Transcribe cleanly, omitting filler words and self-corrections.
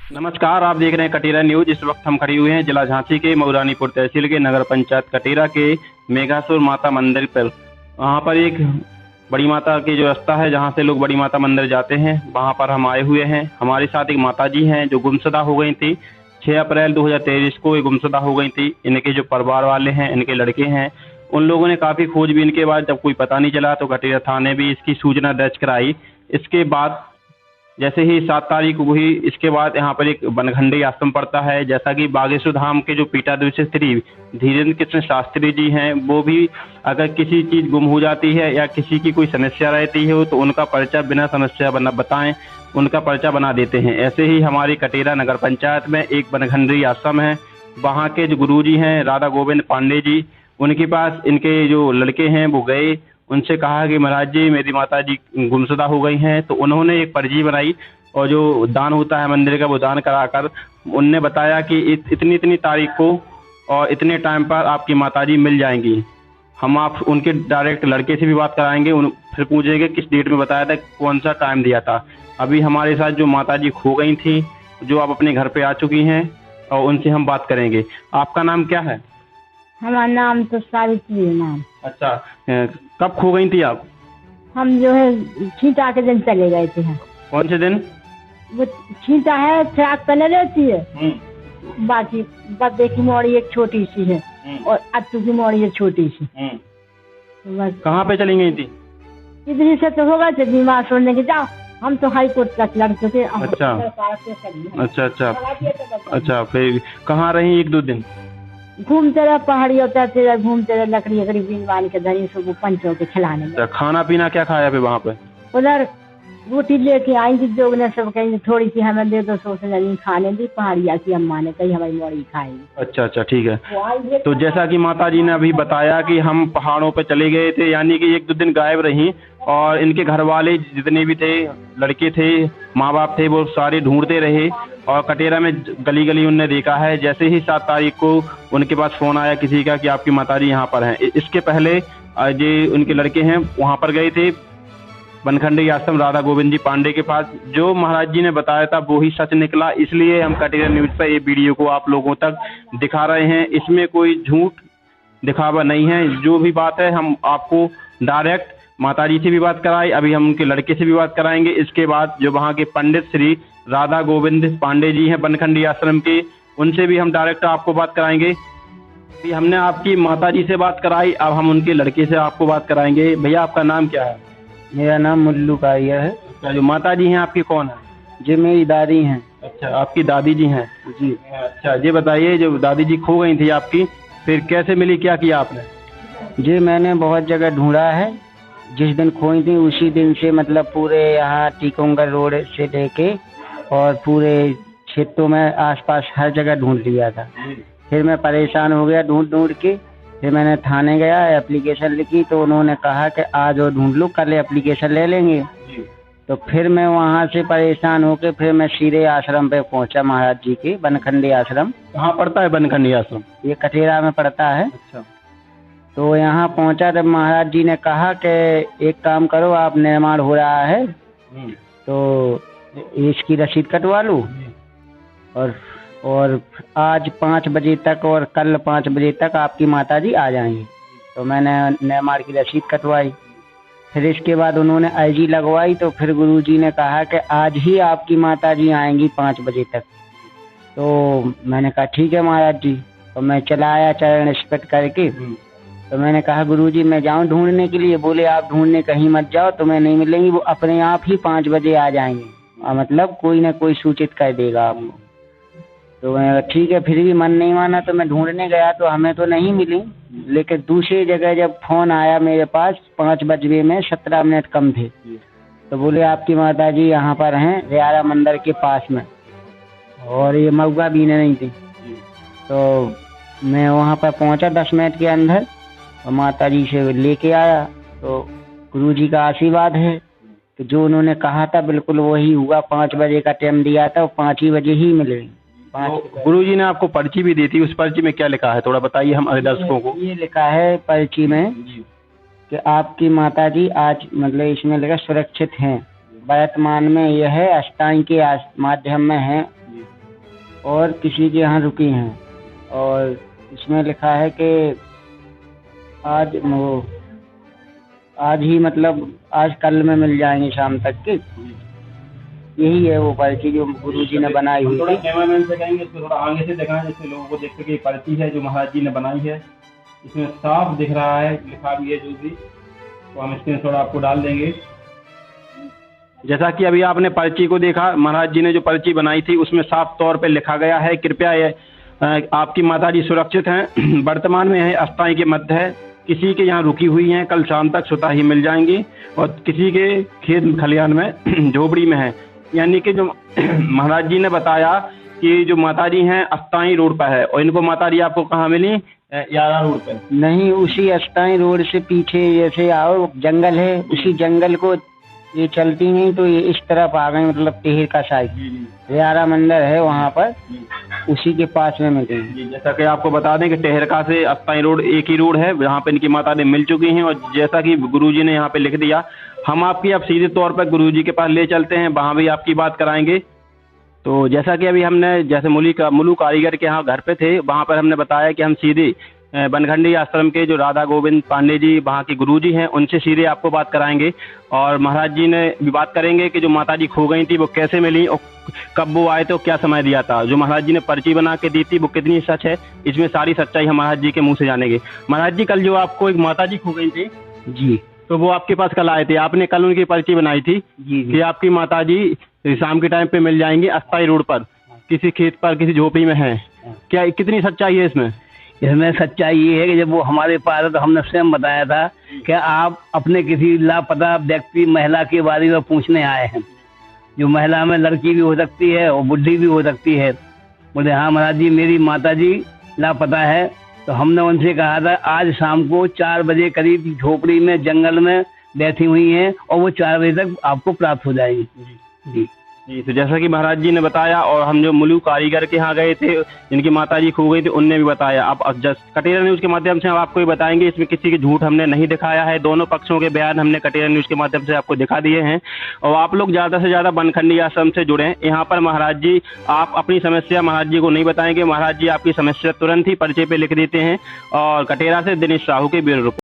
नमस्कार, आप देख रहे हैं कटीरा न्यूज। इस वक्त हम खड़े हुए हैं जिला झांसी के मऊरानीपुर तहसील के नगर पंचायत कटीरा के मेघासुर माता मंदिर पर। वहाँ पर एक बड़ी माता की जो रास्ता है जहाँ से लोग बड़ी माता मंदिर जाते हैं, वहाँ पर हम आए हुए हैं। हमारे साथ एक माता जी हैं जो गुमशुदा हो गई थी। 6 अप्रैल 2023 को ये गुमशुदा हो गई थी। इनके जो परिवार वाले हैं, इनके लड़के हैं, उन लोगों ने काफ़ी खोजबीन के बाद जब कोई पता नहीं चला तो कटीरा थाने भी इसकी सूचना दर्ज कराई। इसके बाद जैसे ही 7 तारीख को हुई, इसके बाद यहाँ पर एक बनखंडी आश्रम पड़ता है। जैसा कि बागेश्वर धाम के जो पीठाधीश्वर श्री धीरेन्द्र कृष्ण शास्त्री जी हैं, वो भी अगर किसी चीज़ गुम हो जाती है या किसी की कोई समस्या रहती है तो उनका पर्चा बिना समस्या बताएं उनका पर्चा बना देते हैं। ऐसे ही हमारी कटीरा नगर पंचायत में एक बनखंडी आश्रम है। वहाँ के जो गुरु जी हैं राधा गोविंद पांडे जी, उनके पास इनके जो लड़के हैं वो गए। उनसे कहा कि महाराज जी मेरी माता जी गुमशुदा हो गई हैं। तो उन्होंने एक पर्ची बनाई और जो दान होता है मंदिर का वो दान कराकर उनने बताया कि इतनी इतनी तारीख को और इतने टाइम पर आपकी माता जी मिल जाएंगी। हम आप उनके डायरेक्ट लड़के से भी बात कराएंगे, फिर पूछेंगे किस डेट में बताया था, कौन सा टाइम दिया था। अभी हमारे साथ जो माता जी खो गई थी, जो आप अपने घर पे आ चुकी हैं, और उनसे हम बात करेंगे। आपका नाम क्या है? हमारा नाम तो सावित्री है नाम। अच्छा, कब खो गई थी आप? हम जो है छींटा के दिन चले गए थे। कौन से दिन? वो छींटा है फ्राक पहने रहती है, बाकी बद्दे की मोड़ी एक छोटी सी है और अत्तू की मोड़ी एक छोटी सी। बस कहाँ पे चली गई थी? इधर से तो होगा तो बीमार छोड़ने के जाओ। हम तो हाई कोर्ट तक लड़ चुके। अच्छा अच्छा अच्छा अच्छा, फिर कहाँ रही 1-2 दिन? घूमते रहे पहाड़ी होता थे, घूमते रहे लकड़ी लकड़ी बीन बान के धरी सब पंचों के खिलाने में। खाना पीना क्या खाया फिर वहाँ पे? उधर रोटी लेके आई थी, लोग ने सब कहीं थोड़ी सी हमें दे दो, सोच नहीं खाने दी। पहाड़िया की अम्मा ने कही हमारी मोड़ी खाएगी। अच्छा अच्छा, ठीक है। तो जैसा कि माता जी ने अभी बताया कि हम पहाड़ों पे चले गए थे, यानी कि 1-2 दिन गायब रही, और इनके घर वाले जितने भी थे, लड़के थे, माँ बाप थे, वो सारे ढूंढते रहे और कटेरा में गली गली उनने देखा है। जैसे ही 7 तारीख को उनके पास फ़ोन आया किसी का कि आपकी माता जी यहाँ पर हैं। इसके पहले जो उनके लड़के हैं वहाँ पर गए थे बनखंडी आश्रम राधा गोविंद जी पांडे के पास। जो महाराज जी ने बताया था वो ही सच निकला, इसलिए हम कटीरा न्यूज़ पर ये वीडियो को आप लोगों तक दिखा रहे हैं। इसमें कोई झूठ दिखावा नहीं है। जो भी बात है हम आपको डायरेक्ट माताजी से भी बात कराई, अभी हम उनके लड़के से भी बात कराएंगे। इसके बाद जो वहाँ के पंडित श्री राधा गोविंद पांडे जी हैं बनखंडी आश्रम के, उनसे भी हम डायरेक्ट आपको बात कराएंगे। अभी हमने आपकी माताजी से बात कराई, अब हम उनके लड़के से आपको बात कराएंगे। भैया आपका नाम क्या है? मेरा नाम मुल्लू कारिया है। अच्छा, जो माता जी हैं आपकी कौन है? जी मेरी दादी हैं। अच्छा, आपकी दादी जी हैं जी। अच्छा, ये बताइए जो दादी जी खो गई थी आपकी, फिर कैसे मिली, क्या किया आपने? जी मैंने बहुत जगह ढूंढा है। जिस दिन खोई थी उसी दिन से मतलब पूरे यहाँ टीकोंगर रोड से लेके और पूरे क्षेत्रों में आसपास हर जगह ढूंढ लिया था। फिर मैं परेशान हो गया ढूंढ ढूंढ के। फिर मैंने थाने गया, एप्लीकेशन लिखी, तो उन्होंने कहा कि आज और ढूंढ लो, कल एप्लीकेशन ले लेंगे। तो फिर मैं वहाँ से परेशान होकर फिर मैं सीधे आश्रम पे पहुँचा, महाराज जी के बनखंडी आश्रम। कहाँ पड़ता है बनखंडी आश्रम? ये कटेरा में पड़ता है। अच्छा। तो यहाँ पहुँचा तब महाराज जी ने कहा कि एक काम करो, आप निर्माण हो रहा है तो इसकी रसीद कटवा लो और आज 5 बजे तक और कल 5 बजे तक आपकी माताजी आ जाएंगी। तो मैंने निर्माण की रसीद कटवाई। फिर इसके बाद उन्होंने अर्जी लगवाई, तो फिर गुरुजी ने कहा कि आज ही आपकी माताजी आएंगी 5 बजे तक। तो मैंने कहा ठीक है महाराज जी। तो मैं चला आया चरण स्पर्श करके। तो मैंने कहा गुरुजी मैं जाऊं ढूंढने के लिए? बोले आप ढूंढने कहीं मत जाओ, तुम्हें नहीं मिलेंगी, वो अपने आप ही 5 बजे आ जाएंगे, मतलब कोई ना कोई सूचित कर देगा आपको। तो मैं ठीक है, फिर भी मन नहीं माना। तो मैं ढूंढने गया तो हमें तो नहीं मिली, लेकिन दूसरी जगह जब फोन आया मेरे पास 5 बजे में 17 मिनट कम थे, तो बोले आपकी माताजी यहाँ पर हैं रियारा मंदिर के पास में, और ये मऊगा भी नहीं थी। तो मैं वहाँ पर पहुँचा 10 मिनट के अंदर और माताजी से लेके आया। तो गुरुजी का आशीर्वाद है कि जो उन्होंने कहा था बिल्कुल वही हुआ। 5 बजे का टाइम दिया था, 5 ही बजे ही मिले। गुरुजी ने आपको पर्ची भी दी थी, उस पर्ची में क्या लिखा है थोड़ा बताइए हमारे दर्शकों को। ये लिखा है पर्ची में कि आपकी माताजी आज मतलब इसमें लिखा सुरक्षित हैं, वर्तमान में यह अष्टांग के माध्यम में हैं और किसी के यहाँ रुकी हैं। और इसमें लिखा है कि आज ही मतलब आज कल में मिल जाएंगे शाम तक के। यही है वो पर्ची जो गुरुजी ने बनाई हुई थोड़ा थी। कैमरामैन से कहेंगे इसको थोड़ा आगे से दिखाएं जिससे लोगों को देख सके। पर्ची है जो महाराज जी ने बनाई है, इसमें साफ दिख रहा है, लिखा भी है जो भी, तो हम स्क्रीन थोड़ा आपको डाल देंगे। जैसा कि अभी आपने पर्ची को देखा, महाराज जी ने जो पर्ची बनाई थी उसमें साफ तौर पे लिखा गया है, कृपया ये आपकी माता जी सुरक्षित हैं, वर्तमान में है अस्थाई के मध्य है, किसी के यहाँ रुकी हुई हैं, कल शाम तक स्वतः ही मिल जाएंगी, और किसी के खेत खलिहान में झोपड़ी में है। यानी कि जो महाराज जी ने बताया कि जो माता जी हैं अस्थाई रोड पर है, और इनको माता जी आपको कहाँ मिली? यारा रोड पर नहीं, उसी अस्थाई रोड से पीछे जैसे आओ जंगल है, उसी जंगल को ये चलती नहीं तो ये इस तरफ आ गए, मतलब टेहर का साइड यारा मंदिर है वहाँ पर, उसी के पास में मिले जी। जैसा कि आपको बता दें कि टेहरका से अस्थाई रोड एक ही रोड है, जहाँ पे इनकी माता ने मिल चुकी हैं। और जैसा कि गुरुजी ने यहाँ पे लिख दिया, हम आपकी अब सीधे तौर पर गुरुजी के पास ले चलते हैं, वहाँ भी आपकी बात कराएंगे। तो जैसा कि अभी हमने जैसे मुलू कारीगर के यहाँ घर पे थे, वहाँ पर हमने बताया कि हम सीधे बनखंडी आश्रम के जो राधा गोविंद पांडे जी वहाँ के गुरुजी हैं, उनसे सीधे आपको बात कराएंगे। और महाराज जी ने भी बात करेंगे कि जो माता जी खो गई थी वो कैसे मिली और कब वो आए थे, क्या समय दिया था। जो महाराज जी ने पर्ची बना के दी थी वो कितनी सच है, इसमें सारी सच्चाई हम महाराज जी के मुँह से जानेंगे। महाराज जी, कल जो आपको एक माता जी खो गई थी जी, तो वो आपके पास कल आए थे, आपने कल उनकी पर्ची बनाई थी जी कि आपकी माता जी शाम के टाइम पे मिल जाएंगी अस्थाई रोड पर, किसी खेत पर, किसी झोपड़ी में है। क्या कितनी सच्चाई है इसमें? इसमें सच्चाई ये है कि जब वो हमारे पास है तो हमने स्वयं बताया था कि आप अपने किसी लापता व्यक्ति महिला के बारे में पूछने आए हैं। जो महिला में लड़की भी हो सकती है और बुढ़ी भी हो सकती है। बोले हाँ महाराज जी, मेरी माता जी लापता है। तो हमने उनसे कहा था आज शाम को 4 बजे करीब झोपड़ी में जंगल में बैठी हुई हैं और वो 4 बजे तक आपको प्राप्त हो जाएगी। जी जी। तो जैसा कि महाराज जी ने बताया, और हम जो मुलू कारीगर के यहाँ गए थे जिनकी माता जी खो गई थी, उनने भी बताया। अब कटेरा न्यूज़ के माध्यम से हम आपको ये बताएंगे, इसमें किसी की झूठ हमने नहीं दिखाया है, दोनों पक्षों के बयान हमने कटेरा न्यूज़ के माध्यम से आपको दिखा दिए हैं। और आप लोग ज़्यादा से ज़्यादा बनखंडी आश्रम से जुड़ें। यहाँ पर महाराज जी आप अपनी समस्या महाराज जी को नहीं बताएंगे, महाराज जी आपकी समस्या तुरंत ही पर्चे पर लिख देते हैं। और कटेरा से दिनेश साहू के ब्यूरो रिपोर्ट।